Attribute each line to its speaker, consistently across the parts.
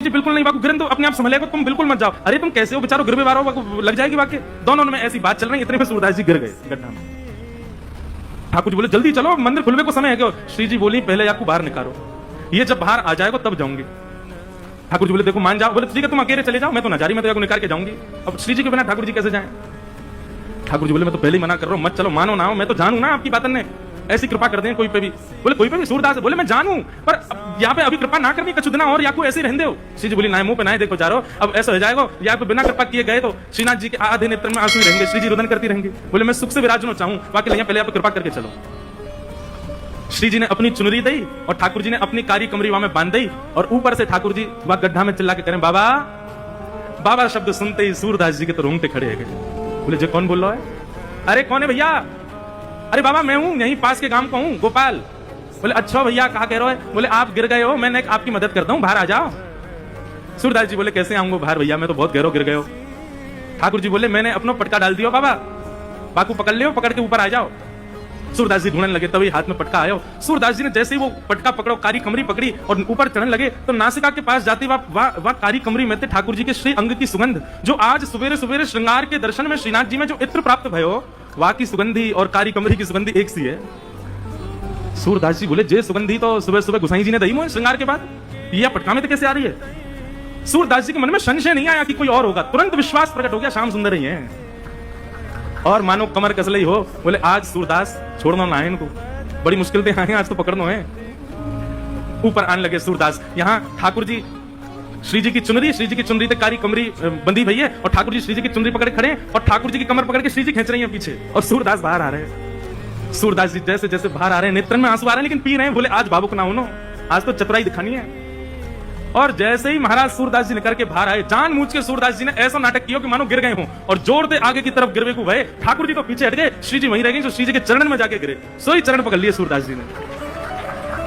Speaker 1: जी बिल्कुल नहीं, बाकू गिरन तो अपने आप संभलेगा, तुम बिल्कुल मत जाओ। अरे तुम कैसे हो बेचारो, गिर भी बारो, लग जाएगी वाकई। दोनों में ऐसी बात चल रही है, इतने में सूरदास जी गिर गए गड्ढा में। ठाकुर जी बोले जल्दी चलो, मंदिर खुलने को समय है क्या? श्री जी बोली पहले आपको बाहर निकालो, ये जब बाहर आ जाएगा तब जाऊंगी। ठाकुर जी बोले देखो मान जाओ। बोले ठीक है तुम अकेले चले जाओ, मैं तो नजारी में तो निकाल के जाऊंगी। अब श्री जी के बिना ठाकुर जी कैसे जाएं? ठाकुर जी बोले मैं तो पहले ही मना कर रहा हूं, मत चलो, मानो ना हो, मैं तो जानू ना आपकी बातन ने ऐसी कृपा कर दें कोई पे भी। बोले कोई पे भी? सूरदास बोले मैं जानू, पर यहाँ पे अभी कृपा ना करनी, कछु दिना और याकू ऐसे रहने दो। श्री जी बोली ना मुंह पे ना देखो जा रहो, अब ऐसा हो जाएगा या पे बिना कृपा किए गए तो श्रीनाथ जी के आधे नेत्र में आंसू रहेंगे, श्री जी रुदन करती रहेंगी। बोले मैं सुख से विराजना चाहूं, बाकी नहीं, पहले आप कृपा करके चलो। श्री जी ने अपनी चुनरी दी और ठाकुर जी ने अपनी कारी कमरी वहां में बांध दी, और ऊपर से ठाकुर जी वहां गड्ढा में चिल्ला के करें बाबा बाबा शब्द सुनते ही सूरदास जी के तो रोंगटे खड़े गए। बोले जे कौन बोल रहा है? अरे कौन है भैया? अरे बाबा मैं हूं, यहीं पास के गांव का हूं, गोपाल। बोले अच्छा भैया कहा कह रहे हो? बोले आप गिर गए हो, मैंने आपकी मदद करता हूं, बाहर आ जाओ। सूरदास जी बोले कैसे आऊंगा बाहर भैया, मैं तो बहुत गहरो गिर गए हो। ठाकुर जी बोले मैंने अपना पटका डाल दिया बाबा, बाकू पकड़ लियो, पकड़ के ऊपर आ जाओ। सूरदास जी ढूंढने लगे, तभी हाथ में पटका आयो। सूरदास जी ने जैसे ही वो पटका पकड़ो, कारी कमरी पकड़ी और ऊपर चढ़ने लगे, तो नासिका के पास जाते वह कारी कमरी में थे ठाकुर जी के श्री अंग की सुगंध, जो आज सवेरे सवेरे श्रृंगार के दर्शन में श्रीनाथ जी में जो इत्र प्राप्त भयो, वहां की सुगंधी और कारी कमरी की सुगंधी एक सी है। सूरदास जी बोले जे सुगंधी तो सुबह सुबह गुसाई जी ने दही मोहे श्रृंगार के बाद, ये पटका में तो कैसे आ रही है? सूरदास जी के मन में संशय नहीं आया कि कोई और होगा, तुरंत विश्वास प्रकट हो गया, श्याम सुंदर ही है। और मानो कमर कसले ही हो, बोले आज सूरदास छोड़ना ना है इनको, बड़ी मुश्किल से आए आज तो पकड़ना है। ऊपर आने लगे सूरदास, यहाँ ठाकुर जी श्री जी की चुनरी तक कारी कमरी बंधी भई है, और ठाकुर जी श्री जी की चुनरी पकड़े खड़े हैं, और ठाकुर जी की कमर पकड़ के श्री जी खींच रही है पीछे, और सूरदास बाहर आ रहे हैं। सूरदास जी जैसे जैसे बाहर आ रहे हैं, नेत्रन में आंसू आ रहे हैं, लेकिन पी रहे हैं। बोले आज बाबू ना हो, आज तो चतुराई दिखानी है। और जैसे ही महाराज सूरदास जी निकल के बाहर आए, जानबूझ के सूरदास जी ने ऐसा नाटक किया कि मानो गिर गए हों, और जोर दे आगे की तरफ गिरवे को भय। ठाकुर जी तो पीछे हट गए, श्री जी वहीं रह गए, जो श्री जी के चरण में जाके गिरे, सोई चरण पकड़ लिए सूरदास जी ने।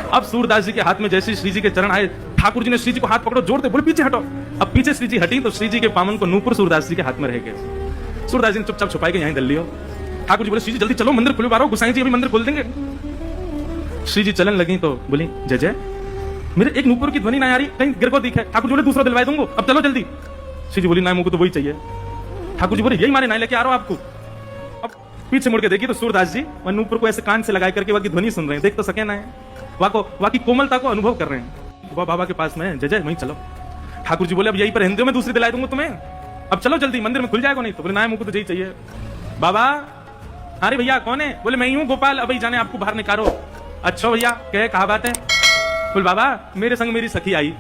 Speaker 1: अब सूरदास जी के हाथ में जैसे श्री जी के चरण आए, ठाकुर जी ने श्री जी को हाथ पकड़ो, जोर दे, बोले पीछे हटो। अब पीछे श्री जी हटी तो श्री जी के पामन को नूपुर सूरदास जी के हाथ में रह गए। सूरदास जी ने चुपचाप छुपाई के यहीं दल लियो। ठाकुर जी बोले श्री जी जल्दी चलो, मंदिर खुलवा रहा हूं, गुसाई जी अभी मंदिर खोल देंगे। श्री जी चलन लगी तो बोली जय जय, मेरे एक नूपुर की ध्वनि ना आ रही, कहीं गिर को दिखे। ठाकुर जी बोले दूसरा दिलवा दूंगा, अब चलो जल्दी। श्री जी बोली ना मुझको तो वही चाहिए। ठाकुर जी बोले यही मारे ना लेके आ रहा हूं आपको। अब पीछे मुड़ के देखी तो सूरदास जी वह नूपुर को ऐसे कान से लगा करके वहां की ध्वनि सुन रहे हैं, देख तो सके ना है, वहां की कोमलता को अनुभव कर रहे हैं। वह बाबा के पास में जय जय वहीं चलो। ठाकुर जी बोले अब यही पर हिंदी में दूसरी दिला दूंगा तुम्हें, अब चलो जल्दी, मंदिर में खुल जाएगा नहीं तो। बोले ना मुझको तो यही चाहिए। बाबा अरे भैया कौन है? बोले मैं ही हूँ गोपाल, अभी जाने आपको बाहर निकालो। अच्छा भैया कहे कहा बात है? बोले बाबा मेरे संग मेरी सखी आई,